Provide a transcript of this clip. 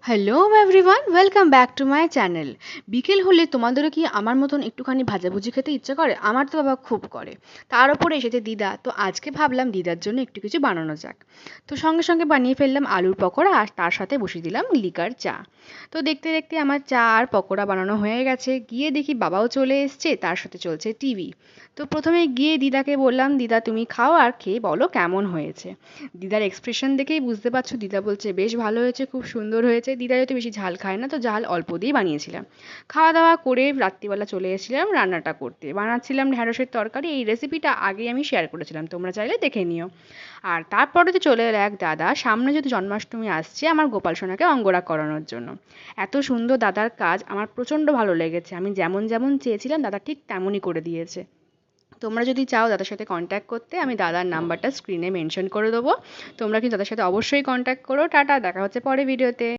Hello everyone, welcome back to my channel. বিকেল হলে তোমাদেরও কি আমার মতন একটুখানি ভাজাভুজি খেতে ইচ্ছে করে? আমার তো বাবা খুব করে। তার উপরে এসেছে দিদা, তো আজকে ভাবলাম দিদার জন্য একটু কিছু বানানো যাক। তো সঙ্গে সঙ্গে বানিয়ে ফেললাম আলুর পকোড়া, আর তার সাথে বসিয়ে দিলাম লিকার চা। তো দেখতে দেখতে আমার চা আর পকোড়া বানানো হয়ে গেছে, গিয়ে দেখি বাবাও চলে এসছে, তার সাথে চলছে টিভি। তো প্রথমে গিয়ে দিদাকে বললাম, দিদা তুমি খাও আর খেয়ে বলো কেমন হয়েছে। দিদার এক্সপ্রেশন দেখেই বুঝতে পারছো, দিদা বলছে বেশ ভালো হয়েছে, খুব সুন্দর হয়েছে। দিদা যেহেতু বেশি ঝাল খায় না, তো ঝাল অল্প দিয়েই বানিয়েছিলাম। খাওয়া দাওয়া করে রাত্রিবেলা চলে এসেছিলাম রান্নাটা করতে, বানাচ্ছিলাম ঢ্যাঁড়সের তরকারি। এই রেসিপিটা আগেই আমি শেয়ার করেছিলাম, তোমরা চাইলে দেখে নিও। আর তারপরে তো চলে এলো এক দাদা, সামনে যদি জন্মাষ্টমী আসছে আমার গোপাল সোনাকে অঙ্গরাগ করানোর জন্য। এত সুন্দর দাদার কাজ আমার প্রচণ্ড ভালো লেগেছে, আমি যেমন যেমন চেয়েছিলাম দাদা ঠিক তেমনই করে দিয়েছে। তোমরা যদি চাও দাদার সাথে কন্ট্যাক্ট করতে, আমি দাদার নাম্বারটা স্ক্রিনে মেনশন করে দেবো। তোমরা কিন্তু দাদার সাথে অবশ্যই কন্ট্যাক্ট করো। টাটা, দেখা হচ্ছে পরে ভিডিওতে।